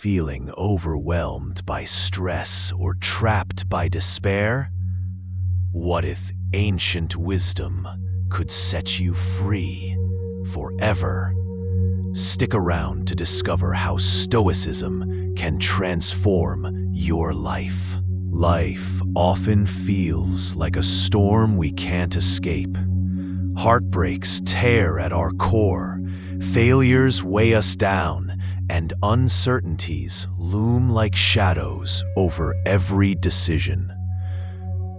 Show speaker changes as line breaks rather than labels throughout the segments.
feeling overwhelmed by stress or trapped by despair? What if ancient wisdom could set you free forever? Stick around to discover how Stoicism can transform your life. Life often feels like a storm we can't escape. Heartbreaks tear at our core, failures weigh us down, and uncertainties loom like shadows over every decision.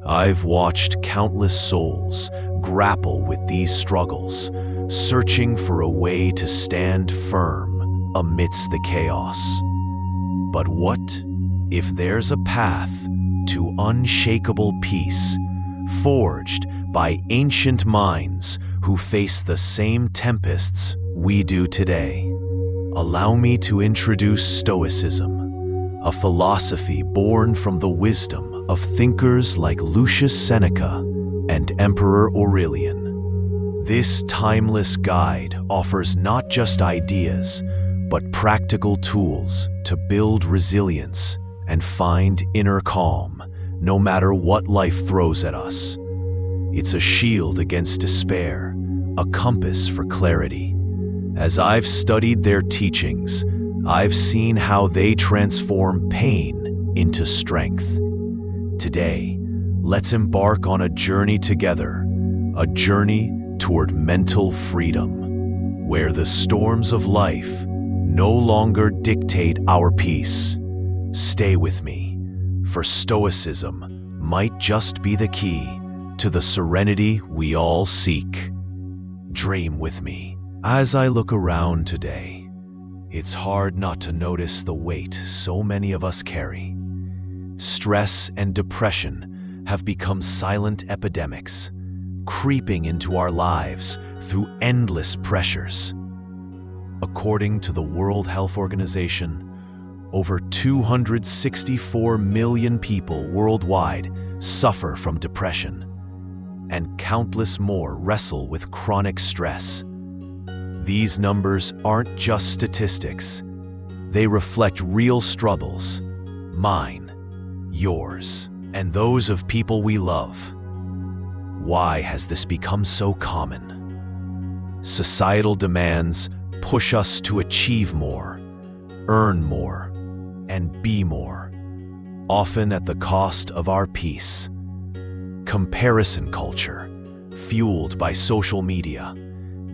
I've watched countless souls grapple with these struggles, searching for a way to stand firm amidst the chaos. But what if there's a path to unshakable peace, forged by ancient minds who face the same tempests we do today? Allow me to introduce Stoicism, a philosophy born from the wisdom of thinkers like Lucius Seneca and Emperor Aurelian. This timeless guide offers not just ideas, but practical tools to build resilience and find inner calm, no matter what life throws at us. It's a shield against despair, a compass for clarity. As I've studied their teachings, I've seen how they transform pain into strength. Today, let's embark on a journey together, a journey toward mental freedom, where the storms of life no longer dictate our peace. Stay with me, for Stoicism might just be the key to the serenity we all seek. Dream with me. As I look around today, it's hard not to notice the weight so many of us carry. Stress and depression have become silent epidemics, creeping into our lives through endless pressures. According to the World Health Organization, over 264 million people worldwide suffer from depression, and countless more wrestle with chronic stress. These numbers aren't just statistics. They reflect real struggles, mine, yours, and those of people we love. Why has this become so common? Societal demands push us to achieve more, earn more, and be more, often at the cost of our peace. Comparison culture, fueled by social media,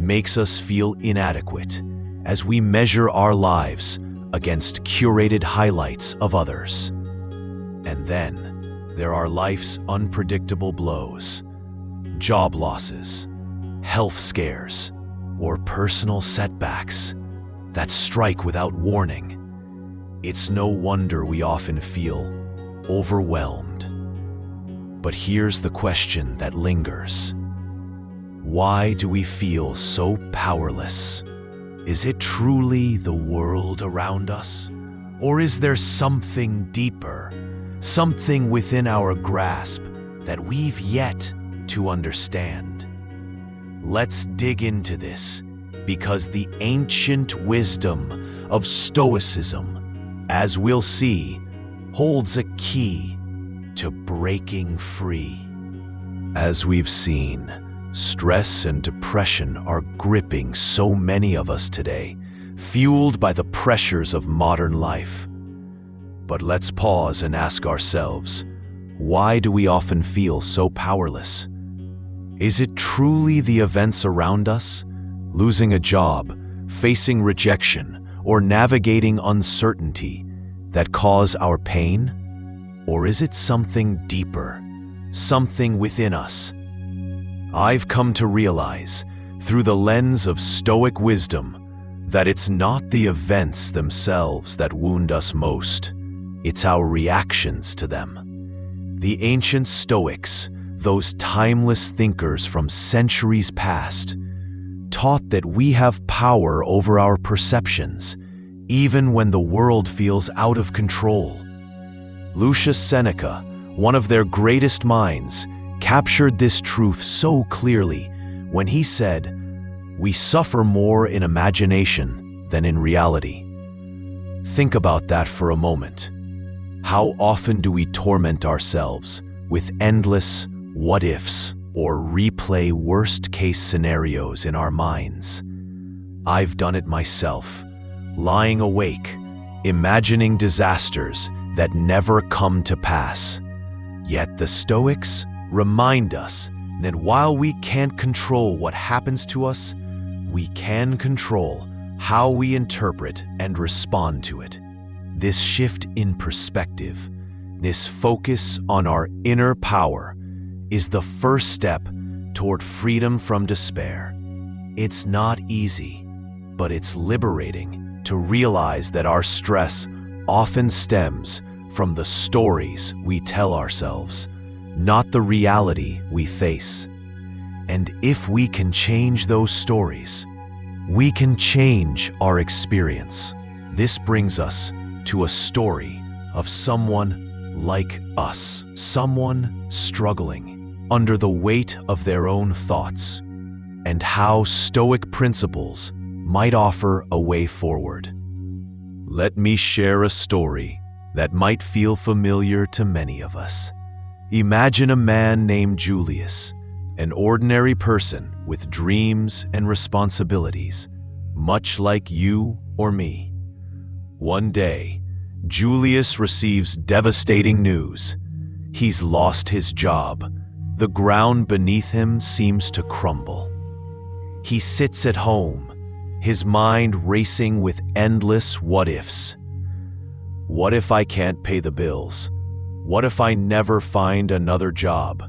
makes us feel inadequate as we measure our lives against curated highlights of others. And then there are life's unpredictable blows, job losses, health scares, or personal setbacks that strike without warning. It's no wonder we often feel overwhelmed. But here's the question that lingers. Why do we feel so powerless? Is it truly the world around us? Or is there something deeper, something within our grasp that we've yet to understand? Let's dig into this, because the ancient wisdom of Stoicism, as we'll see, holds a key to breaking free. As we've seen, stress and depression are gripping so many of us today, fueled by the pressures of modern life. But let's pause and ask ourselves, why do we often feel so powerless? Is it truly the events around us, losing a job, facing rejection, or navigating uncertainty, that cause our pain? Or is it something deeper, something within us? I've come to realize, through the lens of Stoic wisdom, that it's not the events themselves that wound us most. It's our reactions to them. The ancient Stoics, those timeless thinkers from centuries past, taught that we have power over our perceptions, even when the world feels out of control. Lucius Seneca, one of their greatest minds, captured this truth so clearly when he said, "We suffer more in imagination than in reality." Think about that for a moment. How often do we torment ourselves with endless what-ifs or replay worst-case scenarios in our minds? I've done it myself, lying awake, imagining disasters that never come to pass. Yet the Stoics remind us that while we can't control what happens to us, we can control how we interpret and respond to it. This shift in perspective, this focus on our inner power, is the first step toward freedom from despair. It's not easy, but it's liberating to realize that our stress often stems from the stories we tell ourselves, not the reality we face. And if we can change those stories, we can change our experience. This brings us to a story of someone like us, someone struggling under the weight of their own thoughts, and how Stoic principles might offer a way forward. Let me share a story that might feel familiar to many of us. Imagine a man named Julius, an ordinary person with dreams and responsibilities, much like you or me. One day, Julius receives devastating news. He's lost his job. The ground beneath him seems to crumble. He sits at home, his mind racing with endless what-ifs. What if I can't pay the bills? What if I never find another job?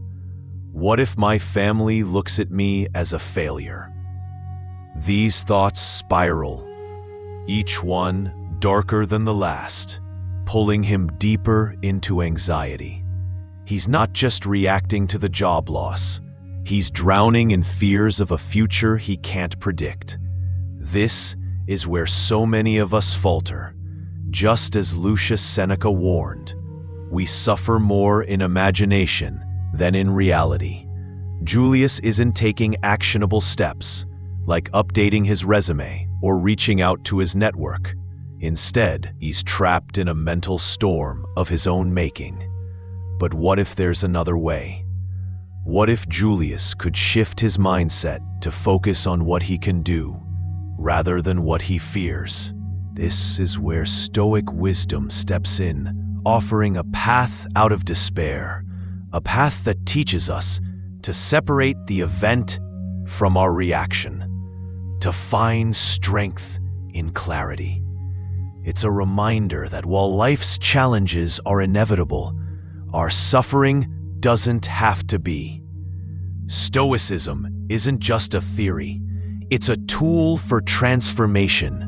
What if my family looks at me as a failure? These thoughts spiral, each one darker than the last, pulling him deeper into anxiety. He's not just reacting to the job loss, he's drowning in fears of a future he can't predict. This is where so many of us falter. Just as Lucius Seneca warned, we suffer more in imagination than in reality. Julius isn't taking actionable steps, like updating his resume or reaching out to his network. Instead, he's trapped in a mental storm of his own making. But what if there's another way? What if Julius could shift his mindset to focus on what he can do, rather than what he fears? This is where Stoic wisdom steps in, offering a path out of despair, a path that teaches us to separate the event from our reaction, to find strength in clarity. It's a reminder that while life's challenges are inevitable, our suffering doesn't have to be. Stoicism isn't just a theory, it's a tool for transformation,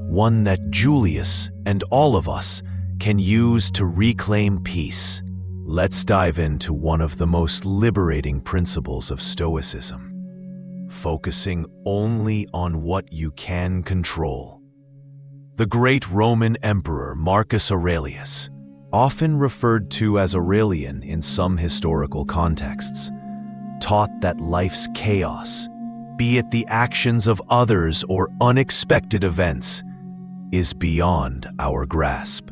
one that Julius and all of us can use to reclaim peace. Let's dive into one of the most liberating principles of Stoicism: focusing only on what you can control. The great Roman emperor Marcus Aurelius, often referred to as Aurelian in some historical contexts, taught that life's chaos, be it the actions of others or unexpected events, is beyond our grasp.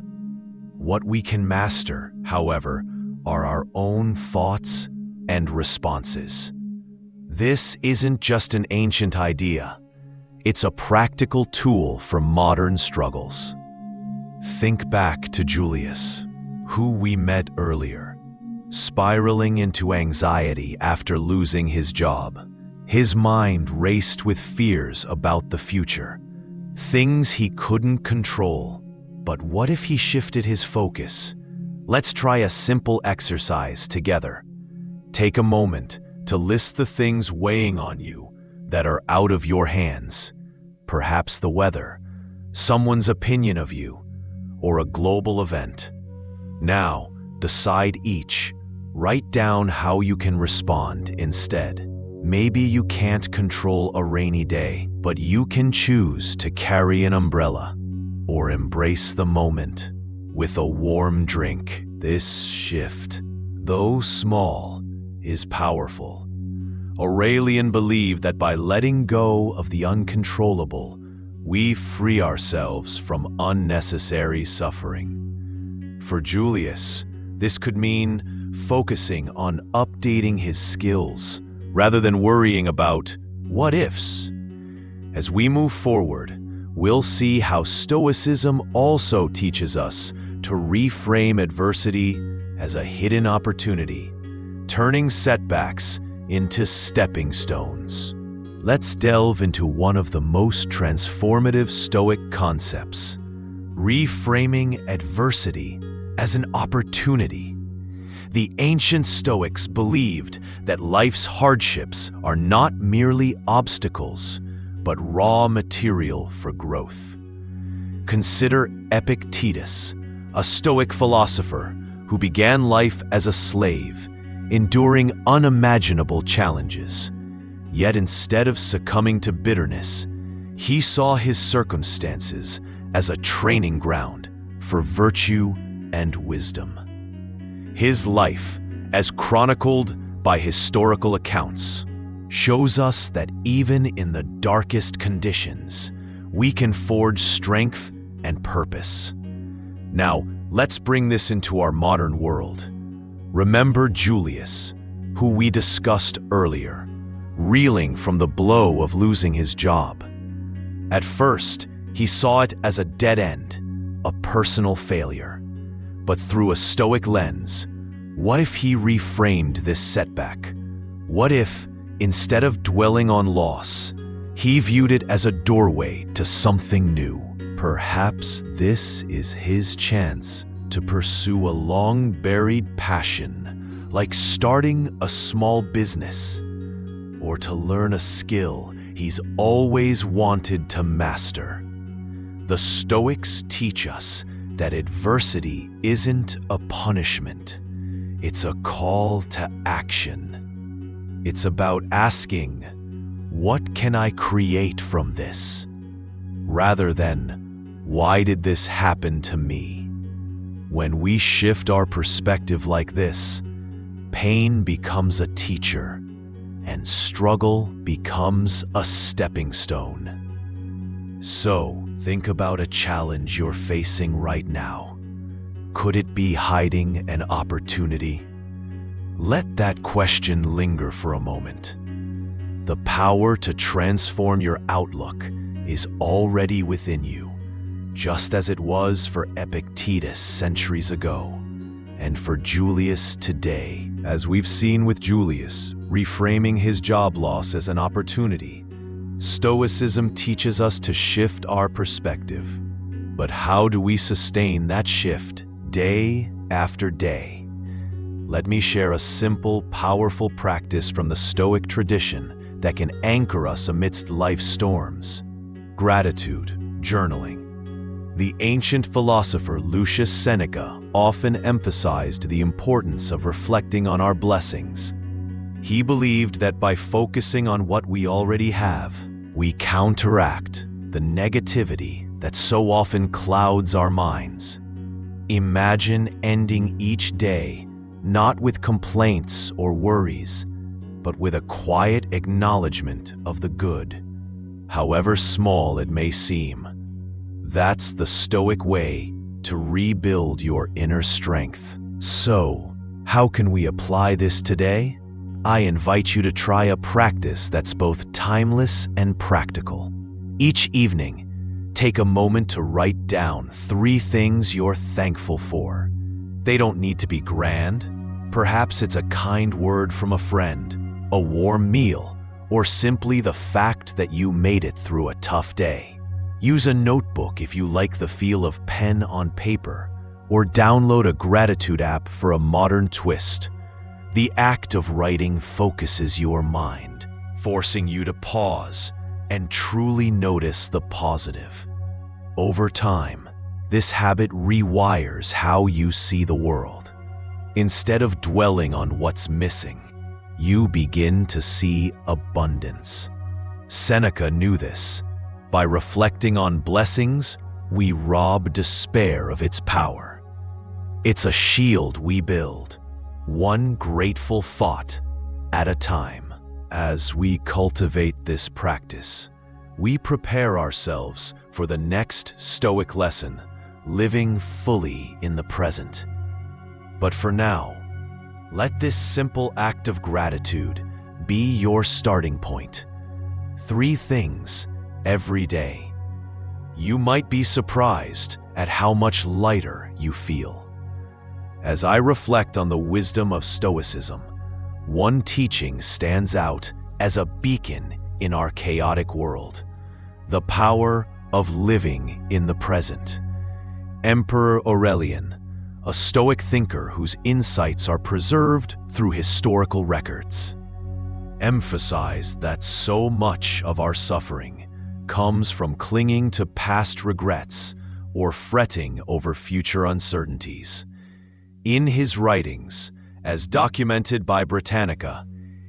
What we can master, however, are our own thoughts and responses. This isn't just an ancient idea. It's a practical tool for modern struggles. Think back to Julius, who we met earlier, spiraling into anxiety after losing his job. His mind raced with fears about the future, things he couldn't control. But what if he shifted his focus? Let's try a simple exercise together. Take a moment to list the things weighing on you that are out of your hands. Perhaps the weather, someone's opinion of you, or a global event. Now, decide each. Write down how you can respond instead. Maybe you can't control a rainy day, but you can choose to carry an umbrella or embrace the moment with a warm drink. This shift, though small, is powerful. Aurelian believed that by letting go of the uncontrollable, we free ourselves from unnecessary suffering. For Julius, this could mean focusing on updating his skills rather than worrying about what ifs. As we move forward, we'll see how Stoicism also teaches us to reframe adversity as a hidden opportunity, turning setbacks into stepping stones. Let's delve into one of the most transformative Stoic concepts: reframing adversity as an opportunity. The ancient Stoics believed that life's hardships are not merely obstacles, but raw material for growth. Consider Epictetus, a Stoic philosopher who began life as a slave, enduring unimaginable challenges. Yet instead of succumbing to bitterness, he saw his circumstances as a training ground for virtue and wisdom. His life, as chronicled by historical accounts, shows us that even in the darkest conditions, we can forge strength and purpose. Now, let's bring this into our modern world. Remember Julius, who we discussed earlier, reeling from the blow of losing his job. At first, he saw it as a dead end, a personal failure. But through a Stoic lens, what if he reframed this setback? What if, instead of dwelling on loss, he viewed it as a doorway to something new? Perhaps this is his chance to pursue a long-buried passion, like starting a small business, or to learn a skill he's always wanted to master. The Stoics teach us that adversity isn't a punishment. It's a call to action. It's about asking, what can I create from this? Rather than, why did this happen to me? When we shift our perspective like this, pain becomes a teacher, and struggle becomes a stepping stone. So, think about a challenge you're facing right now. Could it be hiding an opportunity? Let that question linger for a moment. The power to transform your outlook is already within you, just as it was for Epictetus centuries ago, and for Julius today. As we've seen with Julius, reframing his job loss as an opportunity, Stoicism teaches us to shift our perspective. But how do we sustain that shift day after day? Let me share a simple, powerful practice from the Stoic tradition that can anchor us amidst life's storms. Gratitude journaling. The ancient philosopher Lucius Seneca often emphasized the importance of reflecting on our blessings. He believed that by focusing on what we already have, we counteract the negativity that so often clouds our minds. Imagine ending each day not with complaints or worries, but with a quiet acknowledgement of the good, however small it may seem. That's the Stoic way to rebuild your inner strength. So, how can we apply this today? I invite you to try a practice that's both timeless and practical. Each evening, take a moment to write down 3 things you're thankful for. They don't need to be grand. Perhaps it's a kind word from a friend, a warm meal, or simply the fact that you made it through a tough day. Use a notebook if you like the feel of pen on paper, or download a gratitude app for a modern twist. The act of writing focuses your mind, forcing you to pause and truly notice the positive. Over time, this habit rewires how you see the world. Instead of dwelling on what's missing, you begin to see abundance. Seneca knew this. By reflecting on blessings, we rob despair of its power. It's a shield we build, one grateful thought at a time. As we cultivate this practice, we prepare ourselves for the next Stoic lesson, living fully in the present. But for now, let this simple act of gratitude be your starting point. 3 things every day. You might be surprised at how much lighter you feel. As I reflect on the wisdom of Stoicism, one teaching stands out as a beacon in our chaotic world: the power of living in the present. Emperor Aurelian, a Stoic thinker whose insights are preserved through historical records, emphasized that so much of our suffering comes from clinging to past regrets or fretting over future uncertainties. In his writings, as documented by Britannica,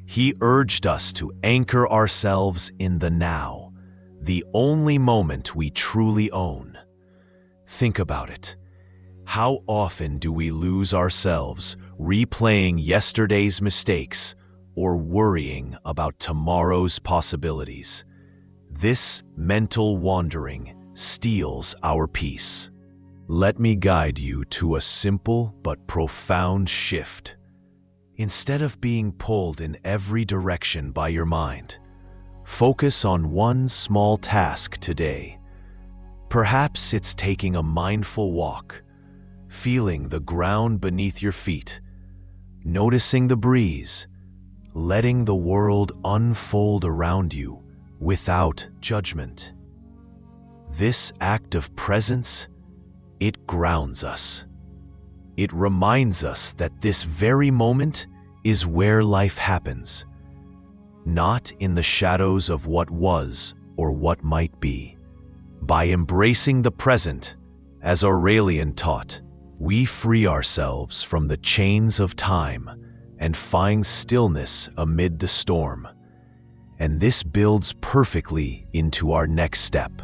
he urged us to anchor ourselves in the now, the only moment we truly own. Think about it. How often do we lose ourselves replaying yesterday's mistakes or worrying about tomorrow's possibilities? This mental wandering steals our peace. Let me guide you to a simple but profound shift. Instead of being pulled in every direction by your mind, focus on one small task today. Perhaps it's taking a mindful walk, feeling the ground beneath your feet, noticing the breeze, letting the world unfold around you without judgment. This act of presence, it grounds us. It reminds us that this very moment is where life happens, not in the shadows of what was or what might be. By embracing the present, as Aurelian taught, we free ourselves from the chains of time and find stillness amid the storm. And this builds perfectly into our next step.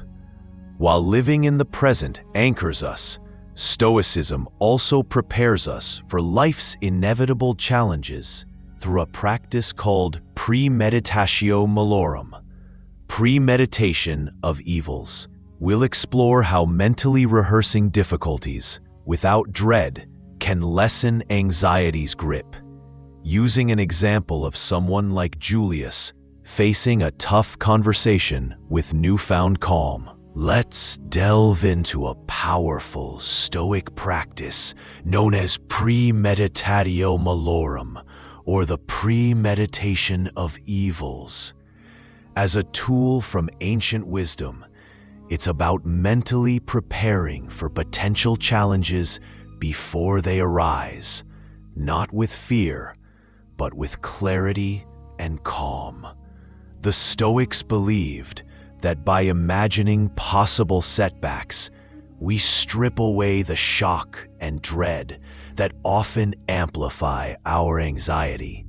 While living in the present anchors us, Stoicism also prepares us for life's inevitable challenges through a practice called premeditatio malorum, premeditation of evils. We'll explore how mentally rehearsing difficulties without dread can lessen anxiety's grip, using an example of someone like Julius facing a tough conversation with newfound calm. Let's delve into a powerful Stoic practice known as premeditatio malorum, or the premeditation of evils. As a tool from ancient wisdom, it's about mentally preparing for potential challenges before they arise, not with fear, but with clarity and calm. The Stoics believed that by imagining possible setbacks, we strip away the shock and dread that often amplify our anxiety.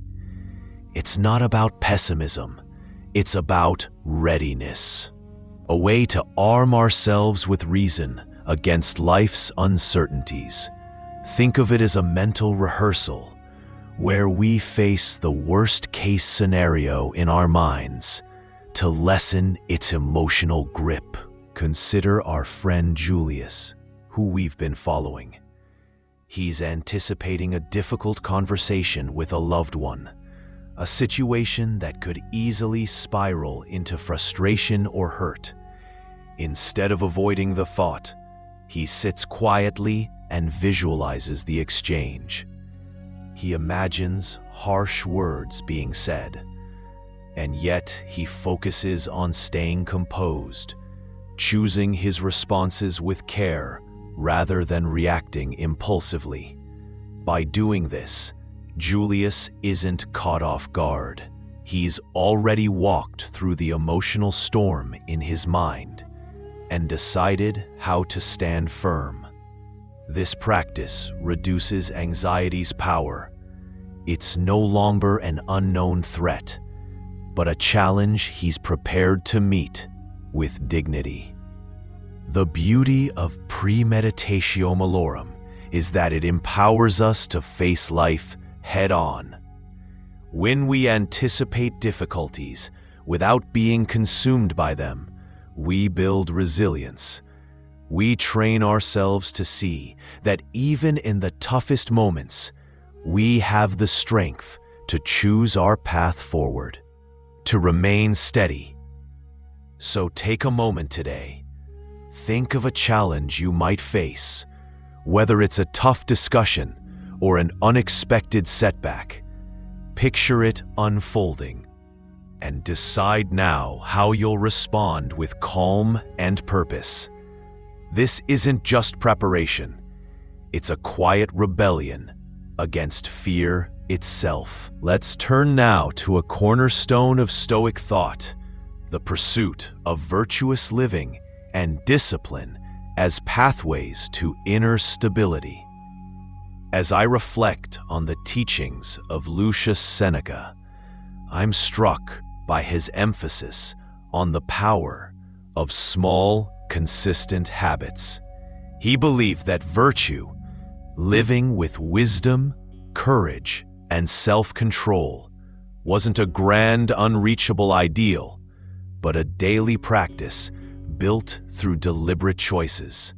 It's not about pessimism, it's about readiness. A way to arm ourselves with reason against life's uncertainties. Think of it as a mental rehearsal, where we face the worst-case scenario in our minds to lessen its emotional grip. Consider our friend Julius, who we've been following. He's anticipating a difficult conversation with a loved one, a situation that could easily spiral into frustration or hurt. Instead of avoiding the thought, he sits quietly and visualizes the exchange. He imagines harsh words being said, and yet he focuses on staying composed, choosing his responses with care rather than reacting impulsively. By doing this, Julius isn't caught off guard. He's already walked through the emotional storm in his mind and decided how to stand firm. This practice reduces anxiety's power. It's no longer an unknown threat, but a challenge he's prepared to meet with dignity. The beauty of premeditatio malorum is that it empowers us to face life head-on. When we anticipate difficulties without being consumed by them, we build resilience. We train ourselves to see that even in the toughest moments, we have the strength to choose our path forward, to remain steady. So take a moment today. Think of a challenge you might face, whether it's a tough discussion or an unexpected setback. Picture it unfolding and decide now how you'll respond with calm and purpose. This isn't just preparation. It's a quiet rebellion against fear itself. Let's turn now to a cornerstone of Stoic thought, the pursuit of virtuous living and discipline as pathways to inner stability. As I reflect on the teachings of Lucius Seneca, I'm struck by his emphasis on the power of small, consistent habits. He believed that virtue, living with wisdom, courage, and self-control, wasn't a grand, unreachable ideal, but a daily practice built through deliberate choices.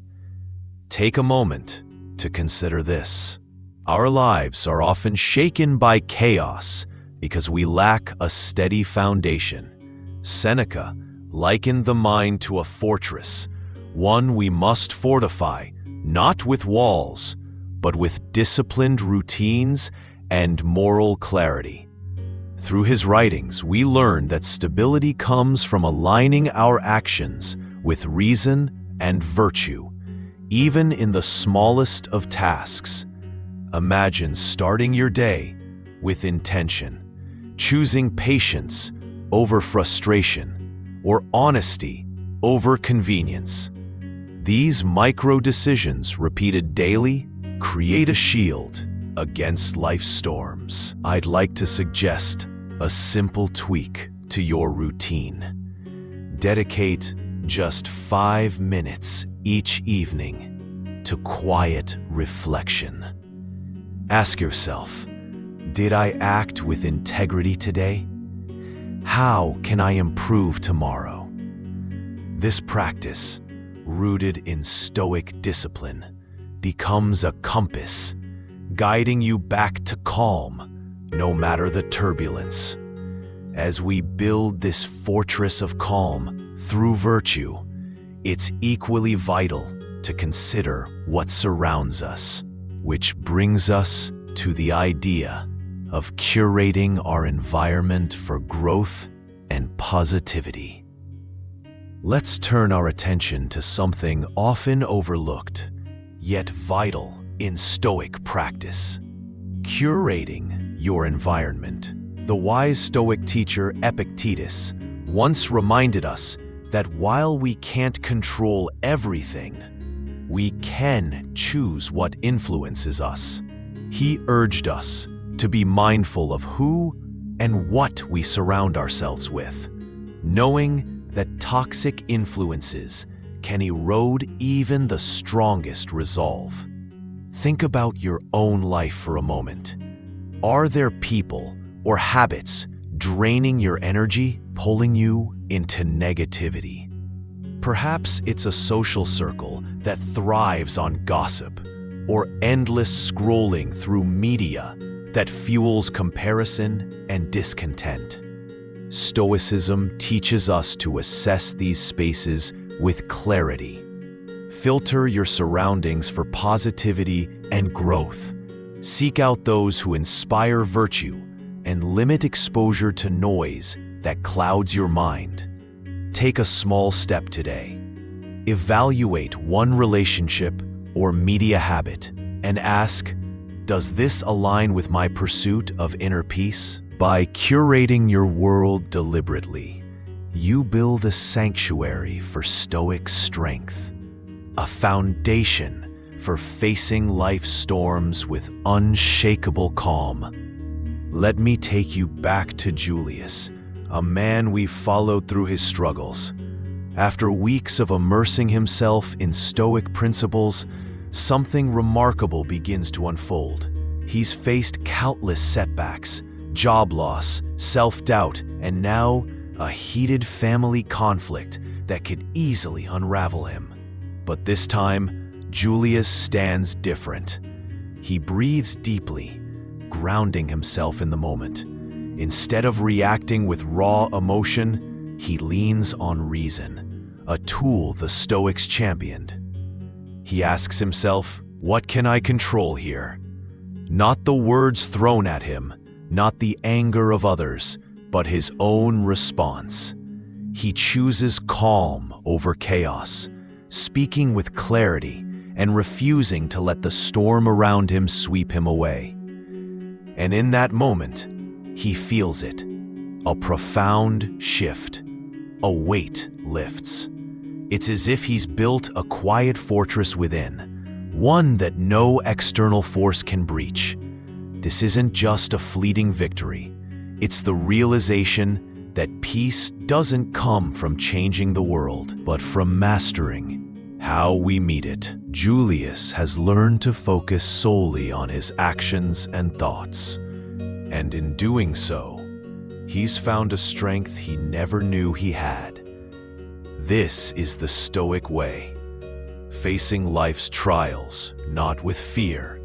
Take a moment to consider this. Our lives are often shaken by chaos because we lack a steady foundation. Seneca likened the mind to a fortress, one we must fortify, not with walls, but with disciplined routines and moral clarity. Through his writings, we learn that stability comes from aligning our actions with reason and virtue, even in the smallest of tasks. Imagine starting your day with intention, choosing patience over frustration, or honesty over convenience. These micro decisions, repeated daily, create a shield against life's storms. I'd like to suggest a simple tweak to your routine. Dedicate just 5 minutes each evening to quiet reflection. Ask yourself, did I act with integrity today? How can I improve tomorrow? This practice, rooted in Stoic discipline, becomes a compass, guiding you back to calm, no matter the turbulence. As we build this fortress of calm through virtue, it's equally vital to consider what surrounds us, which brings us to the idea of curating our environment for growth and positivity. Let's turn our attention to something often overlooked, yet vital in Stoic practice: curating your environment. The wise Stoic teacher Epictetus once reminded us that while we can't control everything, we can choose what influences us. He urged us to be mindful of who and what we surround ourselves with, knowing that toxic influences can erode even the strongest resolve. Think about your own life for a moment. Are there people or habits draining your energy, pulling you into negativity? Perhaps it's a social circle that thrives on gossip, or endless scrolling through media that fuels comparison and discontent. Stoicism teaches us to assess these spaces with clarity. Filter your surroundings for positivity and growth. Seek out those who inspire virtue and limit exposure to noise that clouds your mind. Take a small step today. Evaluate one relationship or media habit and ask, does this align with my pursuit of inner peace? By curating your world deliberately, you build a sanctuary for Stoic strength, a foundation for facing life's storms with unshakable calm. Let me take you back to Julius, a man we followed through his struggles. After weeks of immersing himself in Stoic principles, something remarkable begins to unfold. He's faced countless setbacks, job loss, self-doubt, and now a heated family conflict that could easily unravel him. But this time, Julius stands different. He breathes deeply, grounding himself in the moment. Instead of reacting with raw emotion, he leans on reason, a tool the Stoics championed. He asks himself, what can I control here? Not the words thrown at him, not the anger of others, but his own response. He chooses calm over chaos, speaking with clarity and refusing to let the storm around him sweep him away. And in that moment, he feels it, a profound shift. A weight lifts. It's as if he's built a quiet fortress within, one that no external force can breach. This isn't just a fleeting victory. It's the realization that peace doesn't come from changing the world, but from mastering how we meet it. Julius has learned to focus solely on his actions and thoughts. And in doing so, he's found a strength he never knew he had. This is the Stoic way, facing life's trials not with fear,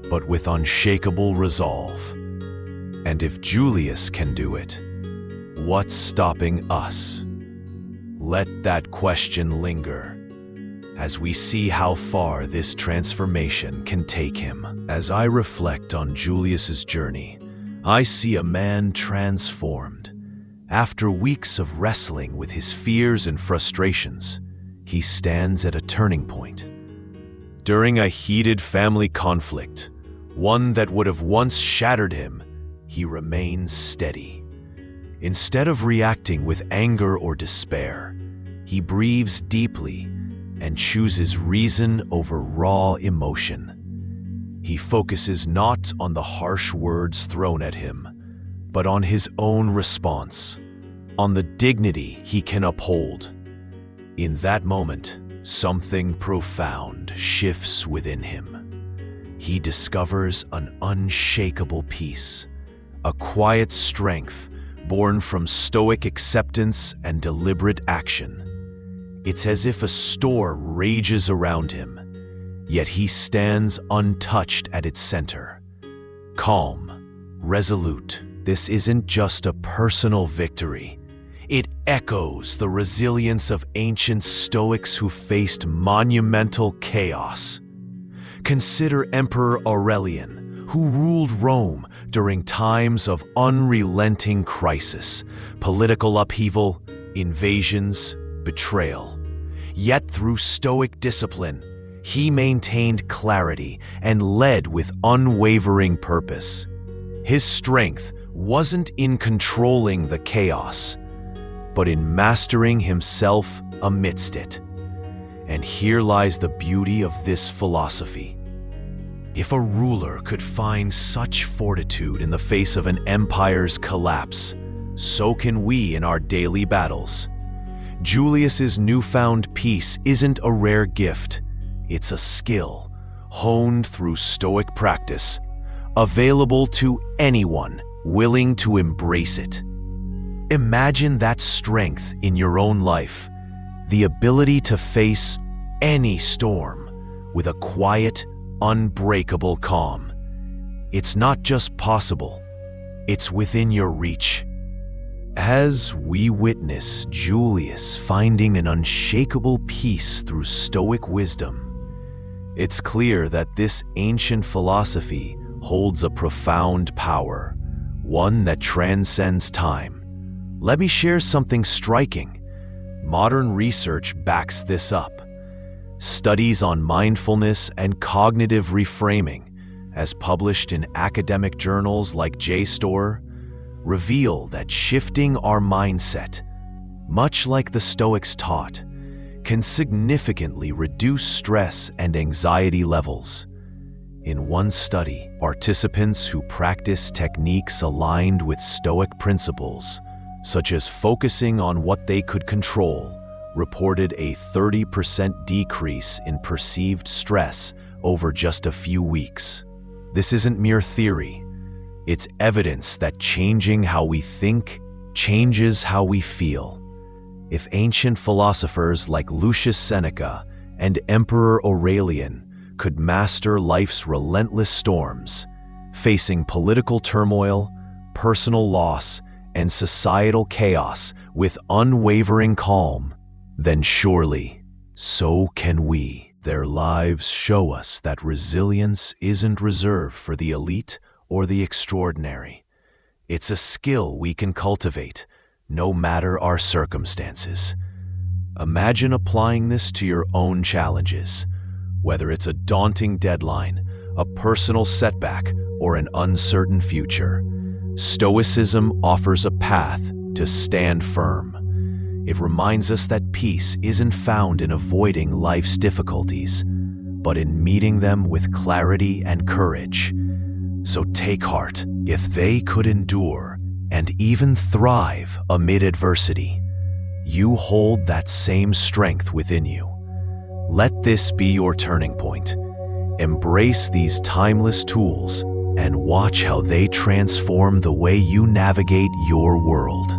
but with unshakable resolve. And if Julius can do it, what's stopping us? Let that question linger as we see how far this transformation can take him. As I reflect on Julius's journey, I see a man transformed. After weeks of wrestling with his fears and frustrations, he stands at a turning point. During a heated family conflict, one that would have once shattered him, he remains steady. Instead of reacting with anger or despair, he breathes deeply and chooses reason over raw emotion. He focuses not on the harsh words thrown at him, but on his own response, on the dignity he can uphold. In that moment, something profound shifts within him. He discovers an unshakable peace, a quiet strength born from stoic acceptance and deliberate action. It's as if a storm rages around him, yet he stands untouched at its center. Calm, resolute. This isn't just a personal victory. It echoes the resilience of ancient Stoics who faced monumental chaos. Consider Emperor Aurelian, who ruled Rome during times of unrelenting crisis, political upheaval, invasions, betrayal. Yet through Stoic discipline, he maintained clarity and led with unwavering purpose. His strength wasn't in controlling the chaos, but in mastering himself amidst it. And here lies the beauty of this philosophy. If a ruler could find such fortitude in the face of an empire's collapse, so can we in our daily battles. Julius's newfound peace isn't a rare gift. It's a skill, honed through Stoic practice, available to anyone willing to embrace it. Imagine that strength in your own life, the ability to face any storm with a quiet, unbreakable calm. It's not just possible, it's within your reach. As we witness Julius finding an unshakable peace through Stoic wisdom, it's clear that this ancient philosophy holds a profound power, one that transcends time. Let me share something striking. Modern research backs this up. Studies on mindfulness and cognitive reframing, as published in academic journals like JSTOR, reveal that shifting our mindset, much like the Stoics taught, can significantly reduce stress and anxiety levels. In one study, participants who practiced techniques aligned with Stoic principles, such as focusing on what they could control, reported a 30% decrease in perceived stress over just a few weeks. This isn't mere theory. It's evidence that changing how we think changes how we feel. If ancient philosophers like Lucius Seneca and Emperor Aurelian could master life's relentless storms, facing political turmoil, personal loss, and societal chaos with unwavering calm, then surely so can we. Their lives show us that resilience isn't reserved for the elite or the extraordinary. It's a skill we can cultivate, no matter our circumstances. Imagine applying this to your own challenges, whether it's a daunting deadline, a personal setback, or an uncertain future. Stoicism offers a path to stand firm. It reminds us that peace isn't found in avoiding life's difficulties, but in meeting them with clarity and courage. So take heart. If they could endure and even thrive amid adversity, you hold that same strength within you. Let this be your turning point. Embrace these timeless tools and watch how they transform the way you navigate your world.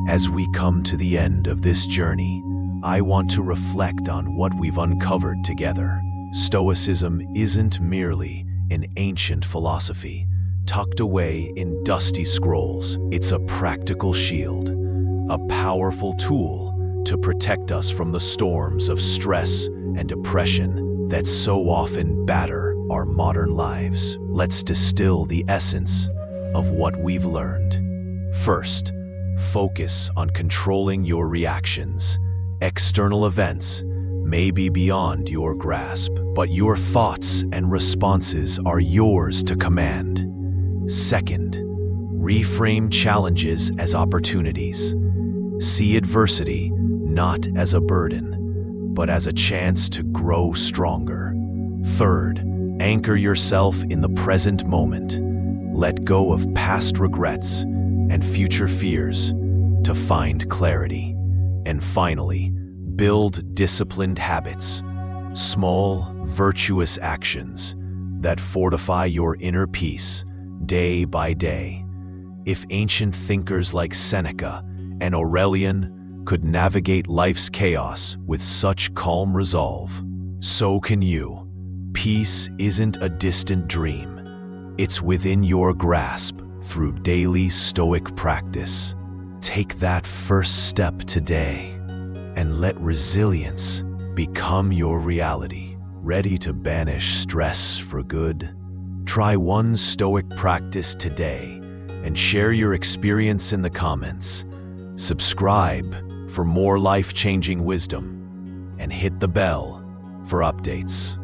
As we come to the end of this journey, I want to reflect on what we've uncovered together. Stoicism isn't merely an ancient philosophy tucked away in dusty scrolls. It's a practical shield, a powerful tool to protect us from the storms of stress and depression that so often batter our modern lives. Let's distill the essence of what we've learned. First, focus on controlling your reactions. External events may be beyond your grasp, but your thoughts and responses are yours to command. Second, reframe challenges as opportunities. See adversity not as a burden, but as a chance to grow stronger. Third, anchor yourself in the present moment. Let go of past regrets and future fears to find clarity. And finally, build disciplined habits, small, virtuous actions that fortify your inner peace day by day. If ancient thinkers like Seneca and Aurelian could navigate life's chaos with such calm resolve, so can you. Peace isn't a distant dream. It's within your grasp through daily Stoic practice. Take that first step today and let resilience become your reality. Ready to banish stress for good? Try one Stoic practice today and share your experience in the comments. Subscribe for more life-changing wisdom and hit the bell for updates.